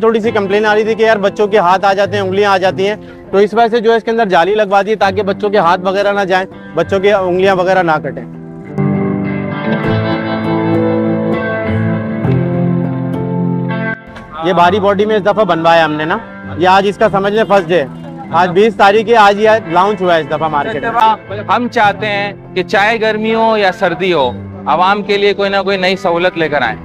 थोड़ी सी कंप्लेन आ रही थी कि यार बच्चों के हाथ आ जाते हैं, उंगलियां आ जाती हैं, तो इस वजह से जो है इसके अंदर जाली लगवा दी ताकि बच्चों के हाथ वगैरह ना जाएं, बच्चों की उंगलियां वगैरह ना कटें। ये भारी बॉडी में इस दफा बनवाया हमने ना, ये आज इसका समझ लें फर्स्ट डे, आज 20 तारीख है, आज ये लॉन्च हुआ है इस दफा मार्केट में। हम चाहते हैं कि चाहे गर्मी हो या सर्दी हो, आवाम के लिए कोई ना कोई नई सहूलत लेकर आए।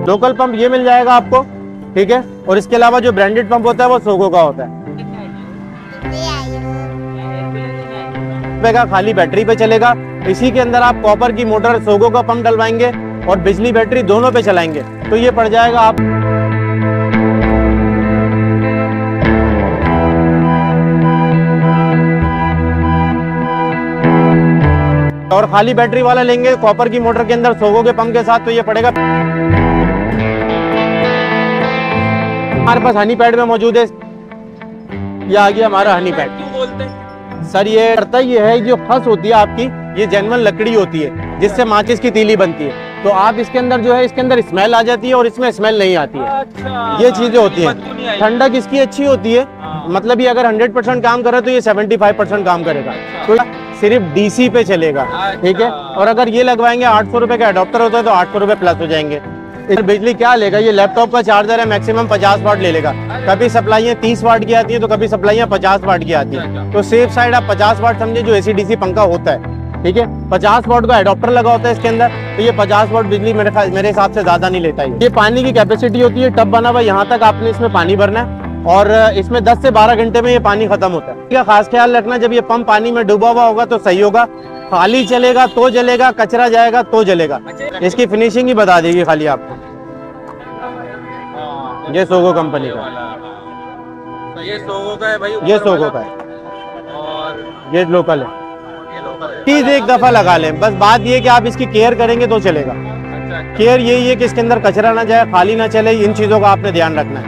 लोकल पंप ये मिल जाएगा आपको, ठीक है, और इसके अलावा जो ब्रांडेड पंप होता है वो सोगो का होता है। खाली बैटरी पे चलेगा, इसी के अंदर आप कॉपर की मोटर सोगो का पंप डलवाएंगे और बिजली बैटरी दोनों पे चलाएंगे तो ये पड़ जाएगा आप और खाली बैटरी वाला लेंगे कॉपर की मोटर के अंदर सोगो के पंप के साथ तो ये पड़ेगा। हमारे पास हनी पैड में मौजूद है, ये आ गया हमारा हनी पैड। सर ये करता ये है, जो खस होती है आपकी, ये जेन्युइन लकड़ी होती है जिससे माचिस की तीली बनती है, तो आप इसके अंदर जो है इसके अंदर स्मेल आ जाती है और इसमें स्मेल नहीं आती है। अच्छा, ये चीजें होती हैं। ठंडक इसकी अच्छी होती है, मतलब ये अगर 100% काम करे तो ये 75% काम करेगा, तो सिर्फ डीसी पे चलेगा, ठीक है। और अगर ये लगवाएंगे 800 रुपए का अडॉप्टर होता है तो 800 रुपए प्लस हो जाएंगे। बिजली क्या लेगा, ये लैपटॉप का चार्जर है, मैक्सिमम 50 वाट ले लेगा। कभी सप्लाइयाँ 30 वाट की आती है तो कभी सप्लाइयाँ 50 वाट की आती है, तो सेफ साइड आप 50 वाट समझे जो एसी डीसी पंखा होता है, ठीक है। 50 वाट का एडॉप्टर लगा होता है इसके अंदर, तो ये 50 वाट बिजली मेरे हिसाब से ज्यादा नहीं लेता है। ये पानी की कैपेसिटी होती है, टब बना हुआ, यहाँ तक आपने इसमें पानी भरना है और इसमें 10 से 12 घंटे में ये पानी खत्म होता है। इसका खास ख्याल रखना, जब ये पंप पानी में डूबा हुआ होगा तो सही होगा, खाली चलेगा तो जलेगा, कचरा जाएगा तो जलेगा। इसकी फिनिशिंग ही बता देगी खाली आपको। ये सोगो कंपनी का, ये सोगो का है भाई, ये सोगो का है और ये लोकल है। चीज एक दफा लगा लें, बस बात ये कि आप इसकी केयर करेंगे तो चलेगा। केयर यही है कि इसके अंदर कचरा ना जाए, खाली ना चले, इन चीजों का आपने ध्यान रखना है।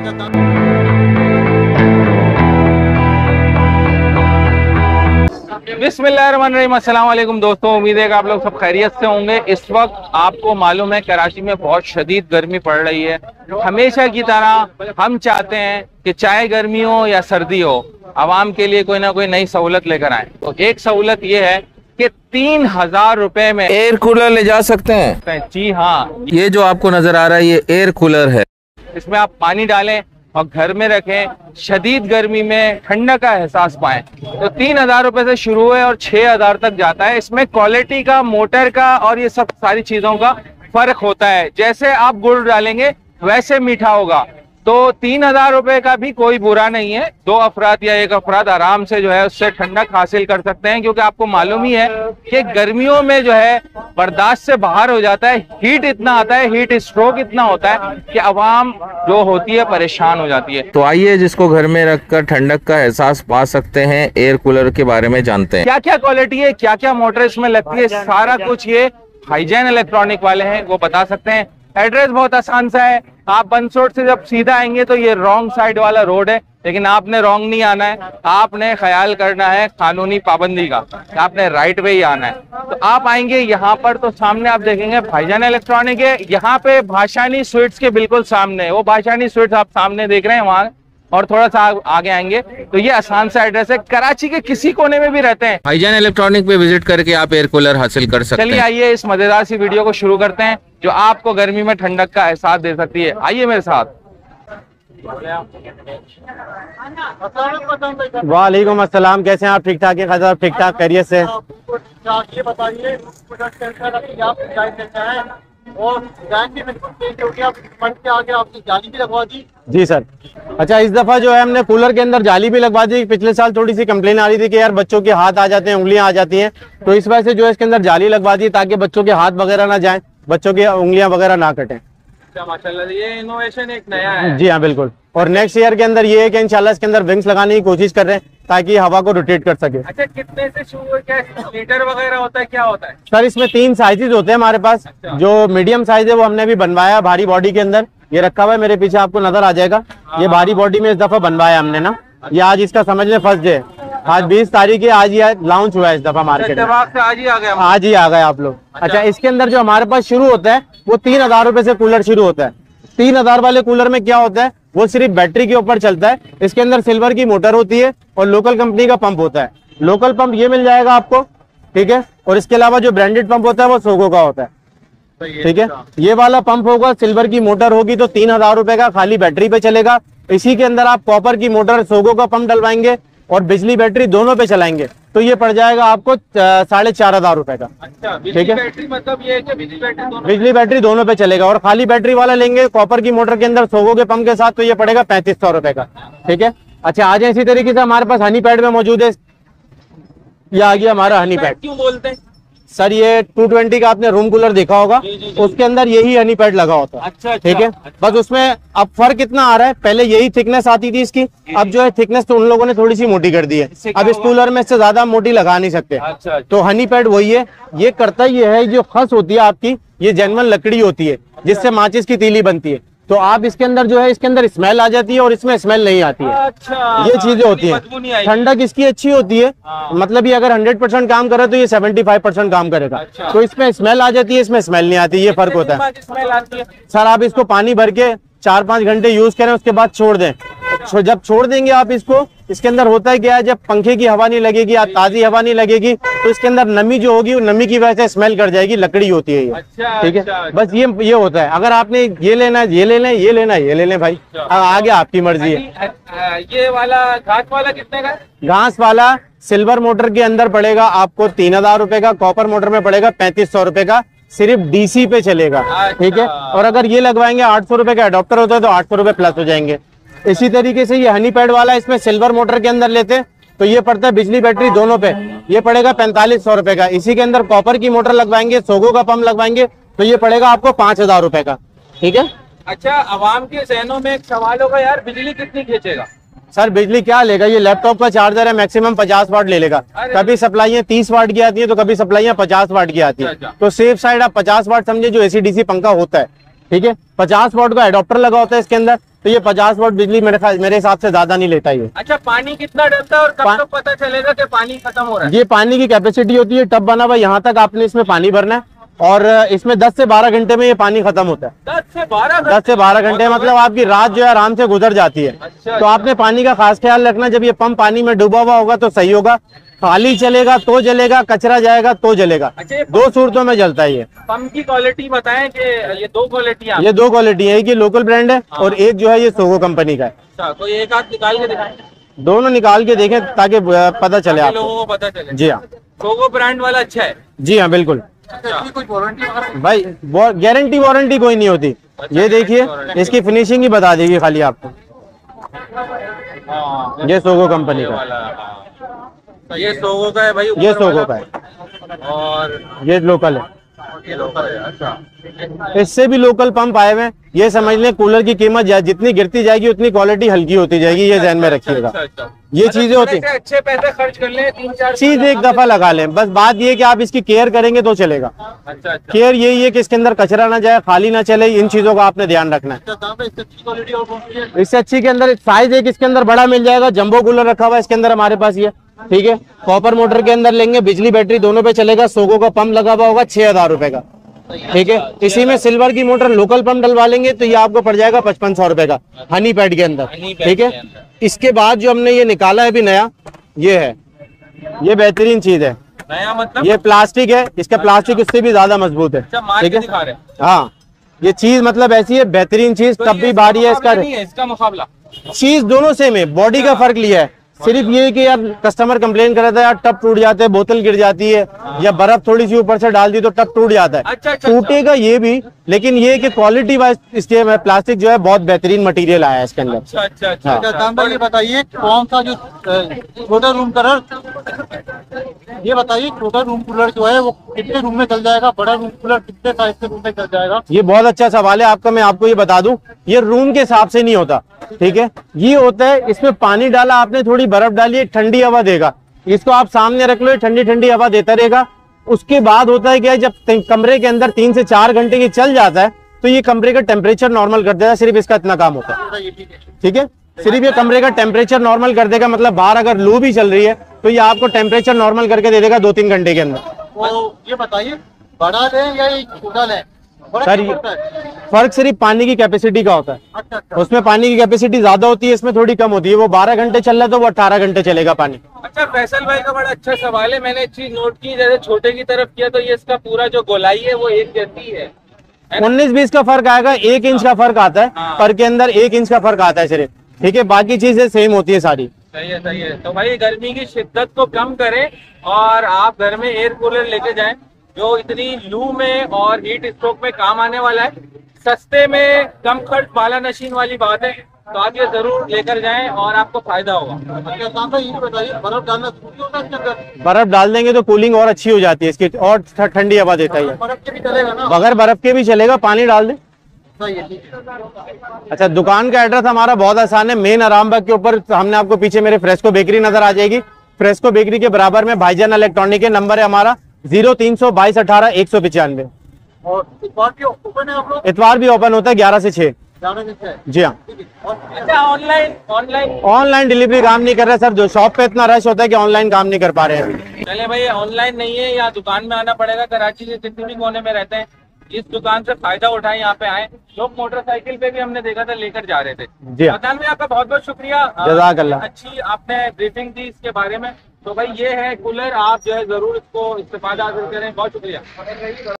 बिस्मिल्लाहिर्रहमानिर्रहीम, अस्सलाम वालेकुम दोस्तों, उम्मीद है कि आप लोग सब खैरियत से होंगे। इस वक्त आपको मालूम है कराची में बहुत शदीद गर्मी पड़ रही है। हमेशा की तरह हम चाहते हैं कि चाहे गर्मी हो या सर्दी हो, आवाम के लिए कोई ना कोई नई सहूलत लेकर आए। तो एक सहूलत ये है कि 3000 रुपए में एयर कूलर ले जा सकते हैं। जी हाँ, ये जो आपको नजर आ रहा है ये एयर कूलर है। इसमें आप पानी डालें और घर में रखें, शदीद गर्मी में ठंडक का एहसास पाएं। तो 3000 रुपए से शुरू है और 6000 तक जाता है। इसमें क्वालिटी का, मोटर का और ये सब सारी चीजों का फर्क होता है। जैसे आप गुड़ डालेंगे वैसे मीठा होगा। तो 3000 रुपए का भी कोई बुरा नहीं है, 2 अफराद या 1 अफराद आराम से जो है उससे ठंडक हासिल कर सकते हैं, क्योंकि आपको मालूम ही है कि गर्मियों में जो है बर्दाश्त से बाहर हो जाता है, हीट इतना आता है, हीट स्ट्रोक इतना होता है कि आवाम जो होती है परेशान हो जाती है। तो आइए जिसको घर में रखकर ठंडक का एहसास पा सकते हैं, एयर कूलर के बारे में जानते हैं। क्या क्या क्वालिटी है, क्या क्या मोटर इसमें लगती है, सारा कुछ ये हाईजैन इलेक्ट्रॉनिक वाले हैं वो बता सकते हैं। एड्रेस बहुत आसान सा है, आप बंसोट से जब सीधा आएंगे तो ये रॉन्ग साइड वाला रोड है, लेकिन आपने रॉन्ग नहीं आना है, आपने ख्याल करना है कानूनी पाबंदी का, आपने राइट वे ही आना है। तो आप आएंगे यहाँ पर तो सामने आप देखेंगे भाईजान इलेक्ट्रॉनिक है, यहाँ पे भाषानी स्वीट्स के बिल्कुल सामने, वो भाषानी स्वीट्स आप सामने देख रहे हैं वहाँ, और थोड़ा सा आगे आएंगे तो ये आसान सा एड्रेस है। कराची के किसी कोने में भी रहते हैं, भाईजान इलेक्ट्रॉनिक पे विजिट करके आप एयर कूलर हासिल कर सकते हैं। चलिए आइए इस मजेदार सी वीडियो को शुरू करते हैं जो आपको गर्मी में ठंडक का एहसास दे सकती है। आइए मेरे साथ। वालेकुम अस्सलाम, कैसे हैं आप? ठीक ठाक है, ठीक ठाक खैरियत से? ये बताइए और आपकी जाली भी लगवा दी? जी सर। अच्छा, इस दफा जो है हमने कूलर के अंदर जाली भी लगवा दी। पिछले साल थोड़ी सी कंप्लेन आ रही थी कि यार बच्चों के हाथ आ जाते हैं, उंगलियां आ जाती हैं, तो इस वजह से जो है इसके अंदर जाली लगवा दी ताकि बच्चों के हाथ वगैरह ना जाएं, बच्चों की उंगलियां वगैरह ना कटें। माशाल्लाह, ये इनोवेशन एक नया है। जी हाँ बिल्कुल। और नेक्स्ट ईयर के अंदर ये है कि इंशाल्लाह इसके अंदर विंग्स लगाने की कोशिश कर रहे हैं ताकि हवा को रोटेट कर सके। अच्छा, कितने से शुरू है, क्या लीटर वगैरह होता है, क्या होता है? सर इसमें 3 साइजेस होते हैं हमारे पास। अच्छा। जो मीडियम साइज है वो हमने अभी बनवाया भारी बॉडी के अंदर, ये रखा हुआ है मेरे पीछे, आपको नजर आ जाएगा। ये भारी बॉडी में इस दफा बनवाया हमने ना, ये आज इसका समझ लें फर्स्ट डे है। आज 20 तारीख है, आज ही लॉन्च हुआ है इस दफा मार्केट में। आज ही आ गया, आज ही आ गए आप लोग। अच्छा, इसके अंदर जो हमारे पास शुरू होता है वो 3000 रुपए से कूलर शुरू होता है। 3000 वाले कूलर में क्या होता है, वो सिर्फ बैटरी के ऊपर चलता है। इसके अंदर सिल्वर की मोटर होती है और लोकल कंपनी का पंप होता है। लोकल पंप ये मिल जाएगा आपको, ठीक है। और इसके अलावा जो ब्रांडेड पंप होता है वो सोगो का होता है, ठीक है। ये वाला पंप होगा, सिल्वर की मोटर होगी तो 3000 रुपए का खाली बैटरी पे चलेगा। इसी के अंदर आप कॉपर की मोटर सोगो का पंप डलवाएंगे और बिजली बैटरी दोनों पे चलाएंगे तो ये पड़ जाएगा आपको 4500 रुपए का। अच्छा, ठीक है। बैटरी मतलब ये है कि बिजली बैटरी दोनों पे चलेगा। और खाली बैटरी वाला लेंगे कॉपर की मोटर के अंदर सोगो के पंप के साथ तो ये पड़ेगा 3500 रुपए का, ठीक है। अच्छा, आज इसी तरीके से हमारे पास हनी पैड में मौजूद है। ये आ गया हमारा हनी पैड। क्यों बोलते हैं सर, ये 220 का आपने रूम कूलर देखा होगा, उसके अंदर यही हनी पैड लगा होता है। अच्छा, ठीक है। बस उसमें अब फर्क कितना आ रहा है, पहले यही थिकनेस आती थी इसकी, अब जो है थिकनेस तो उन लोगों ने थोड़ी सी मोटी कर दी है। अब इस कूलर में इससे ज्यादा मोटी लगा नहीं सकते। अच्छा, तो हनी पैड वही है। ये करता ये है, जो खस होती है आपकी, ये जेन्युइन लकड़ी होती है जिससे माचिस की तीली बनती है। तो आप इसके अंदर जो है, इसके अंदर स्मेल आ जाती है और इसमें स्मेल नहीं आती है। अच्छा, ये चीजें होती है। ठंडक इसकी अच्छी होती है, मतलब ये अगर 100% काम करे तो ये 75% काम करेगा। अच्छा। तो इसमें स्मेल आ जाती है, इसमें स्मेल नहीं आती, ये फर्क होता है। सर, आप इसको पानी भर के 4-5 घंटे यूज करें, उसके बाद छोड़ दें। जब छोड़ देंगे आप इसको, इसके अंदर होता है क्या है, जब पंखे की हवा नहीं लगेगी या ताजी हवा नहीं लगेगी तो इसके अंदर नमी जो होगी वो नमी की वजह से स्मेल कर जाएगी, लकड़ी होती है ये। अच्छा, ठीक है। अच्छा, बस ये होता है। अगर आपने ये लेना है ये ले लें, ये लेना है ये ले लें भाई, आगे आपकी मर्जी है। ये वाला घास वाला कितने का? घास वाला सिल्वर मोटर के अंदर पड़ेगा आपको 3000 रुपए का, कॉपर मोटर में पड़ेगा 3500 रुपए का, सिर्फ डीसी पे चलेगा, ठीक है। और अगर ये लगवाएंगे 800 रुपए का अडॉप्टर होता है तो 800 रुपए प्लस हो जाएंगे। इसी तरीके से ये हनी पैड वाला, इसमें सिल्वर मोटर के अंदर लेते तो ये पड़ता है बिजली बैटरी दोनों पे, ये पड़ेगा 4500 रुपए का। इसी के अंदर कॉपर की मोटर लगवाएंगे, सोगो का पंप लगवाएंगे तो ये पड़ेगा आपको 5000 रुपए का, ठीक है। अच्छा, आवाम के जहनों में एक सवाल होगा, यार बिजली कितनी खींचेगा? सर, बिजली क्या लेगा, ये लैपटॉप का चार्जर है, मैक्सिमम 50 वाट ले लेगा। कभी सप्लाइयाँ 30 वाट की आती है तो कभी सप्लाइयाँ 50 वाट की आती है। तो सेफ साइड आप 50 वाट समझे, जो एसी-डीसी पंखा होता है, ठीक है। 50 वाट का एडॉप्टर लगा होता है इसके अंदर, तो ये 50 वाट बिजली मेरे हिसाब से ज्यादा नहीं लेता ये। अच्छा, पानी कितना डलता है और कब तक पता चलेगा कि पानी खत्म हो रहा है? ये पानी की कैपेसिटी होती है, टब बना हुआ, यहाँ तक आपने इसमें पानी भरना है और इसमें 10 से 12 घंटे में ये पानी खत्म होता है। 10 से 12 घंटे मतलब आपकी रात जो है आराम से गुजर जाती है। अच्छा, तो आपने पानी का खास ख्याल रखना, जब ये पंप पानी में डूबा हुआ होगा तो सही होगा, खाली चलेगा तो जलेगा, कचरा जाएगा तो जलेगा। अच्छा, दो सूरतों में जलता है ये। पंप की क्वालिटी बताएं कि ये दो क्वालिटियां? ये 2 क्वालिटी है, एक ये लोकल ब्रांड है और एक जो है ये सोगो कंपनी का है। अच्छा, तो एक आध निकाल के दिखाएं। दोनों निकाल के देखें ताकि पता चले आपको। लोगों को पता चले। जी हाँ, सोगो ब्रांड वाला अच्छा है। जी हाँ, बिल्कुल कोई वारंटी भाई, गारंटी वारंटी कोई नहीं होती। ये देखिए, इसकी फिनिशिंग ही बता देगी खाली आपको। ये सोगो कंपनी का, ये सोगो का है भाई, ये सोगो का है और ये लोकल है। ये लोकल है। अच्छा, इससे भी लोकल पंप आए हुए हैं। ये समझ लें कूलर की कीमत जितनी गिरती जाएगी उतनी क्वालिटी हल्की होती जाएगी, ये ध्यान में रखिएगा। अच्छा, ये चीजें होती हैं। अच्छे पैसे खर्च कर ले, 3-4 चीज एक दफा लगा लें, बस बात ये कि आप इसकी केयर करेंगे तो चलेगा। अच्छा, केयर यही है कि इसके अंदर कचरा ना जाए, खाली ना चले, इन चीजों का आपने ध्यान रखना है। क्वालिटी और कौन सी है? इससे अच्छी के अंदर साइज एक इसके अंदर बड़ा मिल जाएगा, जंबो कूलर रखा हुआ है इसके अंदर हमारे पास ये, ठीक है। कॉपर मोटर के अंदर लेंगे, बिजली बैटरी दोनों पे चलेगा, सोगो का पंप लगा हुआ होगा 6000 रुपए का, ठीक है। इसी में सिल्वर की मोटर लोकल पंप डलवा लेंगे तो ये आपको पड़ जाएगा 5500 रुपए का हनी पैड के अंदर, ठीक है। इसके बाद जो हमने ये निकाला है अभी नया, ये है, ये बेहतरीन चीज है। नया मतलब? ये प्लास्टिक है, इसका प्लास्टिक उससे भी ज्यादा मजबूत है, ठीक है। दिखा रहे हैं। हाँ, ये चीज मतलब ऐसी है, बेहतरीन चीज। तो तब भी बारी है इसका मुकाबला, चीज दोनों सेम है, बॉडी का फर्क लिया है। सिर्फ ये कि यार कस्टमर कंप्लेन कर रहा था, यार टप टूट जाते हैं, बोतल गिर जाती है या बर्फ थोड़ी सी ऊपर से डाल दी तो टप टूट जाता है। अच्छा, टूटेगा ये भी, लेकिन ये कि क्वालिटी वाइज इसके प्लास्टिक जो है बहुत बेहतरीन मटेरियल आया है इसके अंदर। अच्छा, अच्छा, अच्छा। हाँ। दाम भाई, ये बताइए कौन सा जो छोटा रूम कलर, ये बताइए छोटा रूम कूलर जो है वो कितने रूम में चल जाएगा, बड़ा रूम कूलर कितने साइज के रूम में चल जाएगा? ये बहुत अच्छा सवाल है आपका। मैं आपको ये बता दूं, ये रूम के हिसाब से नहीं होता, ठीक है। ये होता है, इसमें पानी डाला आपने, थोड़ी बर्फ डाली, ठंडी हवा देगा, इसको आप सामने रख लो, ठंडी ठंडी हवा देता रहेगा। उसके बाद होता है क्या, जब कमरे के अंदर 3 से 4 घंटे की चल जाता है तो ये कमरे का टेम्परेचर नॉर्मल कर देता है, सिर्फ इसका इतना काम होता है, ठीक है। सिर्फ ये कमरे का टेम्परेचर नॉर्मल कर देगा, मतलब बाहर अगर लू भी चल रही है तो ये आपको टेम्परेचर नॉर्मल करके दे देगा 2-3 घंटे के अंदर। तो ये बताइए बड़ा लें या ये छोटा लें? सर फर्क सिर्फ पानी की कैपेसिटी का होता है। अच्छा अच्छा। उसमें पानी की कैपेसिटी ज्यादा होती है, इसमें थोड़ी कम होती है। वो 12 घंटे चल रहा है तो वो 18 घंटे चलेगा पानी। अच्छा फैसल भाई का बड़ा अच्छा सवाल है, मैंने एक चीज नोट की, जैसे छोटे की तरफ किया तो ये इसका पूरा जो गोलाई है वो एक जैसी है। 19-20 का फर्क आएगा, 1 इंच का फर्क आता है पर के अंदर, 1 इंच का फर्क आता है सिर्फ, ठीक है। बाकी चीजें सेम होती है सारी। सही है सही है। तो भाई गर्मी की शिद्दत को कम करें और आप घर में एयर कूलर लेके जाएं जो इतनी लू में और हीट स्ट्रोक में काम आने वाला है, सस्ते में, कम खर्च, बाला नशीन वाली बात है। तो आप ये जरूर लेकर जाएं और आपको फायदा होगा। अच्छा भाई ये बताइए बर्फ डालना जरूरी होता है इसके अंदर? बर्फ डाल देंगे तो कूलिंग और अच्छी हो जाती है इसकी, और ठंडी हवा देता है। बर्फ के भी चलेगा ना? बगैर बर्फ के भी चलेगा, पानी डाल दे। सही है, ठीक है। अच्छा, दुकान का एड्रेस हमारा बहुत आसान है, मेन आरामबाग के ऊपर हमने आपको पीछे मेरे फ्रेस्को बेकरी नजर आ जाएगी। फ्रेस्को बेकरी के बराबर में भाईजान इलेक्ट्रॉनिक के नंबर है हमारा 032218 195। और इतवार भी ओपन है आप लोग? इतवार भी ओपन होता है 11 से 6। जी हाँ। अच्छा ऑनलाइन ऑनलाइन डिलीवरी काम नहीं कर रहा सर, जो शॉप पे इतना रश होता है कि ऑनलाइन काम नहीं कर पा रहे हैं। चले भाई, ऑनलाइन नहीं है, यहाँ दुकान में आना पड़ेगा। कराची के किसी भी कोने में रहते हैं, इस दुकान से फायदा उठाएं, यहाँ पे आए। लोग मोटरसाइकिल पे भी हमने देखा था लेकर जा रहे थे। जी हाँ। अदनान भाई आपका बहुत बहुत शुक्रिया, जज़ाकल्लाह। अच्छी आपने ब्रीफिंग दी इसके बारे में। तो भाई ये है कूलर, आप जो है जरूर इसको इस्तेफादा हासिल करें। बहुत शुक्रिया।